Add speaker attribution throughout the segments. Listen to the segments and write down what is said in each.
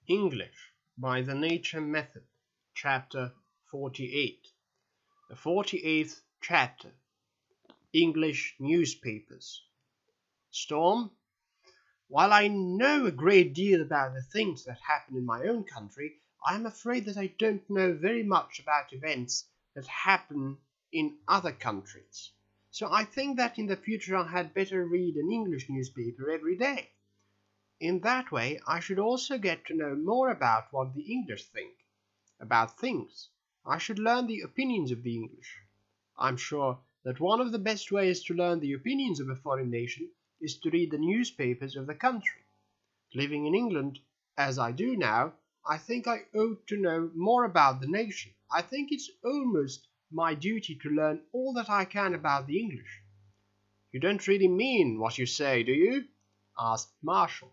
Speaker 1: English by the Nature Method, Chapter 48. The 48th Chapter, English Newspapers. Storm, while I know a great deal about the things that happen in my own country, I am afraid that I don't know very much about events that happen in other countries. So I think that in the future I had better read an English newspaper every day. In that way I should also get to know more about what the English think about things. I should learn the opinions of the English. I'm sure that one of the best ways to learn the opinions of a foreign nation is to read the newspapers of the country. Living in England, as I do now, I think I ought to know more about the nation. I think it's almost my duty to learn all that I can about the English. You don't really mean what you say, do you? Asked Marshall.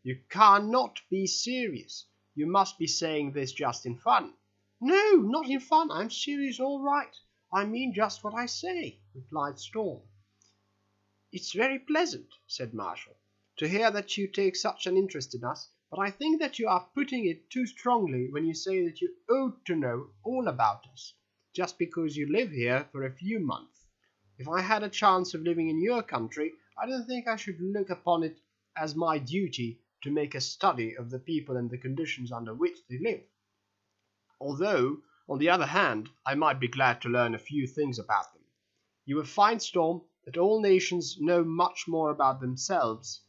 Speaker 1: You cannot be serious. You must be saying this just in fun. No, not in fun. I'm serious all right. I mean just what I say, replied Storm. It's very pleasant, said Marshall, to hear that you take such an interest in us, but I think that you are putting it too strongly when you say that you ought to know all about us, just because you live here for a few months. If I had a chance of living in your country, I don't think I should look upon it as my duty to make a study of the people and the conditions under which they live. Although, on the other hand, I might be glad to learn a few things about them. You will find, Storm, that all nations know much more about themselves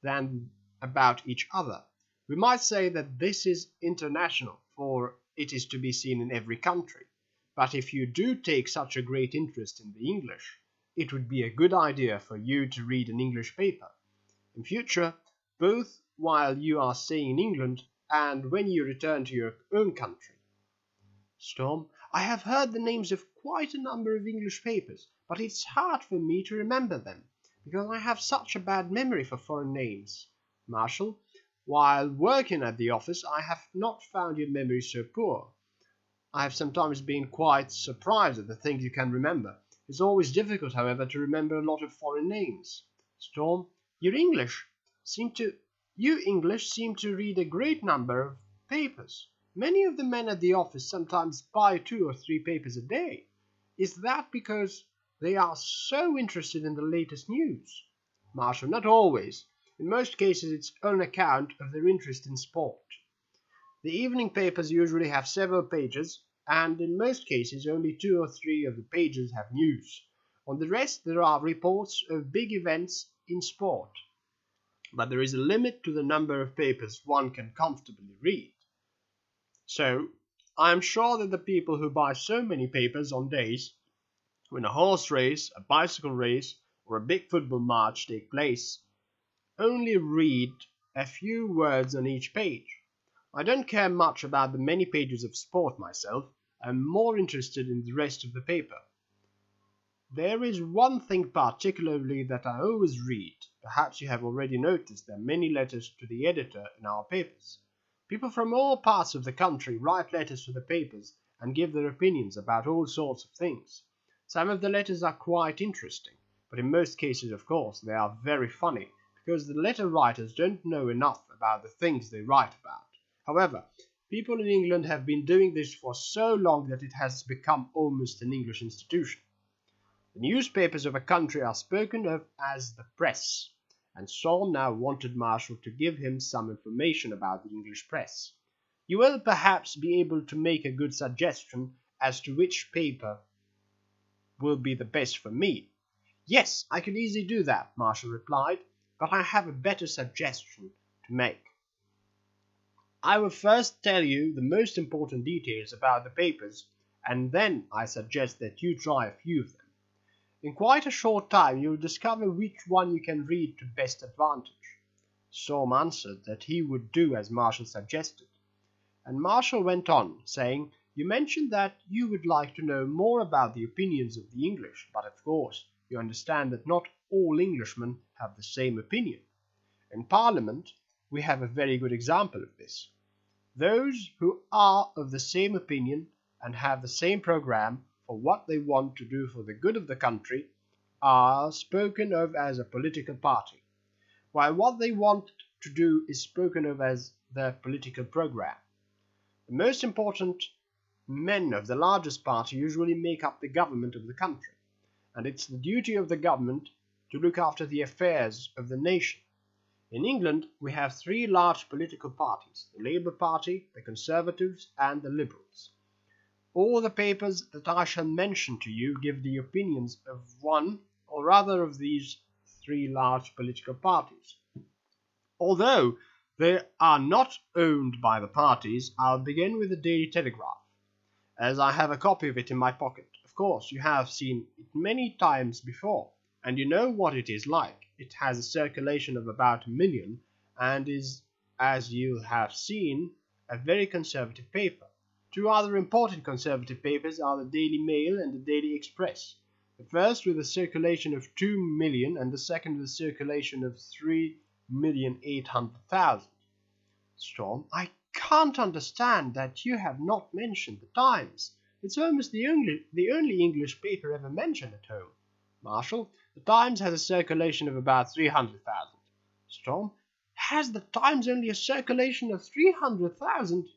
Speaker 1: than about each other. We might say that this is international, for it is to be seen in every country. But if you do take such a great interest in the English, it would be a good idea for you to read an English paper. In future, both while you are staying in England and when you return to your own country. Storm, I have heard the names of quite a number of English papers, but it's hard for me to remember them, because I have such a bad memory for foreign names. Marshall, while working at the office, I have not found your memory so poor. I have sometimes been quite surprised at the things you can remember. It's always difficult, however, to remember a lot of foreign names. Storm, you English seem to read a great number of papers. Many of the men at the office sometimes buy 2 or 3 papers a day. Is that because they are so interested in the latest news? Marshall, not always. In most cases it's on account of their interest in sport. The evening papers usually have several pages, and in most cases only 2 or 3 of the pages have news. On the rest there are reports of big events in sport. But there is a limit to the number of papers one can comfortably read. So, I am sure that the people who buy so many papers on days when a horse race, a bicycle race, or a big football match take place, only read a few words on each page. I don't care much about the many pages of sport myself. I am more interested in the rest of the paper. There is one thing particularly that I always read. Perhaps you have already noticed there are many letters to the editor in our papers. People from all parts of the country write letters to the papers and give their opinions about all sorts of things. Some of the letters are quite interesting, but in most cases, of course, they are very funny, because the letter writers don't know enough about the things they write about. However, people in England have been doing this for so long that it has become almost an English institution. The newspapers of a country are spoken of as the press, and Saul now wanted Marshall to give him some information about the English press. You will perhaps be able to make a good suggestion as to which paper will be the best for me. Yes, I could easily do that, Marshall replied, but I have a better suggestion to make. I will first tell you the most important details about the papers, and then I suggest that you try a few of them. In quite a short time you will discover which one you can read to best advantage. Storm answered that he would do as Marshall suggested. And Marshall went on, saying, You mentioned that you would like to know more about the opinions of the English, but of course you understand that not all Englishmen have the same opinion. In Parliament we have a very good example of this. Those who are of the same opinion and have the same programme for what they want to do for the good of the country are spoken of as a political party, while what they want to do is spoken of as their political program. The most important men of the largest party usually make up the government of the country, and it's the duty of the government to look after the affairs of the nation. In England, we have three large political parties: the Labour Party, the Conservatives, and the Liberals. All the papers that I shall mention to you give the opinions of one or other of these three large political parties. Although they are not owned by the parties, I'll begin with the Daily Telegraph, as I have a copy of it in my pocket. Of course, you have seen it many times before, and you know what it is like. It has a circulation of about 1 million, and is, as you have seen, a very conservative paper. Two other important conservative papers are the Daily Mail and the Daily Express, the first with a circulation of 2 million and the second with a circulation of 3,800,000. Storm, I can't understand that you have not mentioned the Times. It's almost the only English paper ever mentioned at home. Marshall, the Times has a circulation of about 300,000. Storm, has the Times only a circulation of 300,000?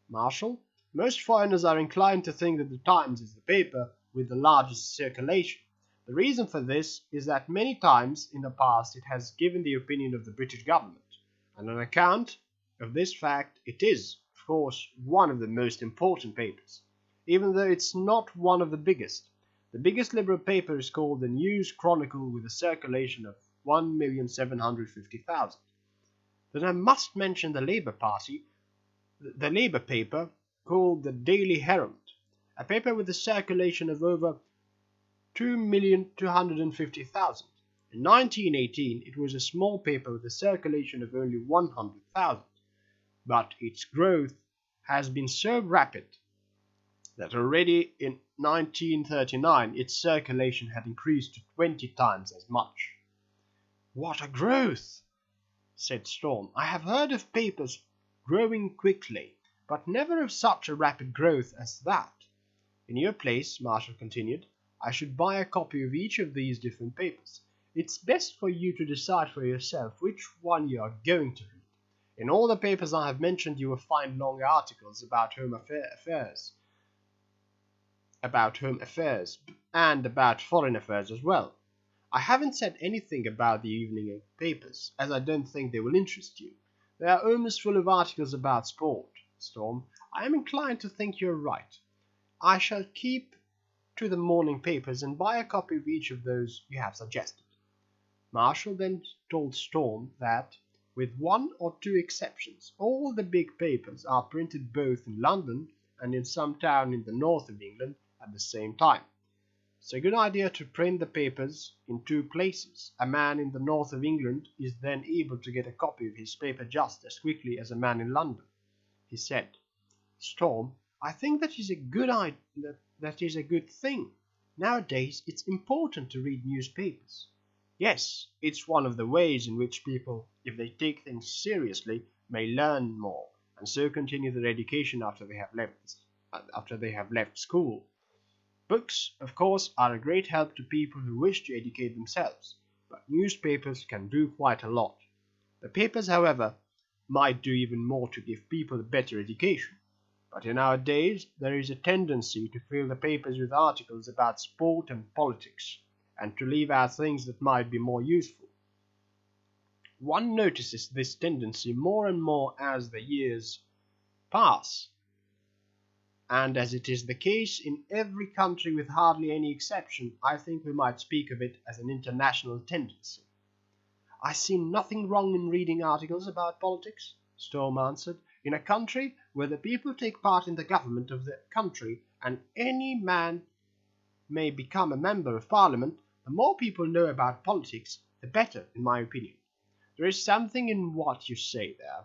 Speaker 1: Marshall, most foreigners are inclined to think that the Times is the paper with the largest circulation. The reason for this is that many times in the past it has given the opinion of the British government, and on account of this fact it is, of course, one of the most important papers, even though it's not one of the biggest. The biggest Liberal paper is called the News Chronicle with a circulation of 1,750,000. Then I must mention the Labour Party, the Labour paper called the Daily Herald, a paper with a circulation of over 2,250,000. In 1918 it was a small paper with a circulation of only 100,000, but its growth has been so rapid that already in 1939 its circulation had increased to 20 times as much. What a growth! Said Storm. I have heard of papers growing quickly, but never of such a rapid growth as that. In your place, Marshall continued, I should buy a copy of each of these different papers. It's best for you to decide for yourself which one you are going to read. In all the papers I have mentioned you will find long articles about home affairs, and about foreign affairs as well. I haven't said anything about the evening papers, as I don't think they will interest you. They are almost full of articles about sport. Storm, I am inclined to think you're right. I shall keep to the morning papers and buy a copy of each of those you have suggested. Marshall then told Storm that, with one or two exceptions, all the big papers are printed both in London and in some town in the north of England at the same time. It's a good idea to print the papers in two places. A man in the north of England is then able to get a copy of his paper just as quickly as a man in London. He said, Storm, I think that is a good thing. Nowadays it's important to read newspapers. Yes, it's one of the ways in which people, if they take things seriously, may learn more, and so continue their education after they have left school. Books, of course, are a great help to people who wish to educate themselves, but newspapers can do quite a lot. The papers, however, might do even more to give people a better education. But in our days, there is a tendency to fill the papers with articles about sport and politics, and to leave out things that might be more useful. One notices this tendency more and more as the years pass, and as it is the case in every country with hardly any exception, I think we might speak of it as an international tendency. I see nothing wrong in reading articles about politics, Storm answered. In a country where the people take part in the government of the country, and any man may become a member of Parliament, the more people know about politics, the better, in my opinion. There is something in what you say there,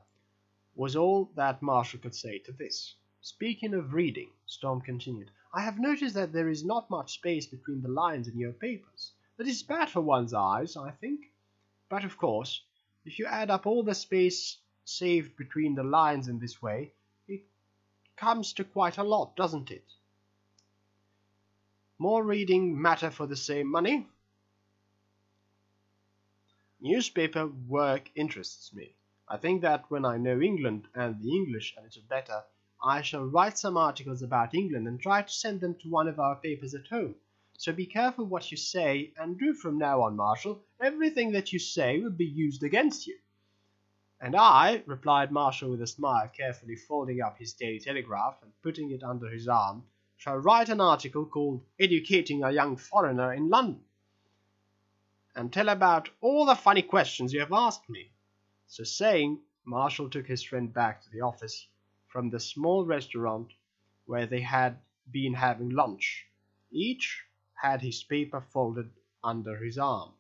Speaker 1: was all that Marshall could say to this. Speaking of reading, Storm continued, I have noticed that there is not much space between the lines in your papers. That is bad for one's eyes, I think. But of course, if you add up all the space saved between the lines in this way, it comes to quite a lot, doesn't it? More reading matter for the same money? Newspaper work interests me. I think that when I know England and the English a little better, I shall write some articles about England and try to send them to one of our papers at home. So be careful what you say, and do from now on, Marshall, everything that you say will be used against you." "And I," replied Marshall with a smile, carefully folding up his Daily Telegraph and putting it under his arm, "shall write an article called 'Educating a Young Foreigner in London,' and tell about all the funny questions you have asked me." So saying, Marshall took his friend back to the office from the small restaurant where they had been having lunch. Each had his paper folded under his arm.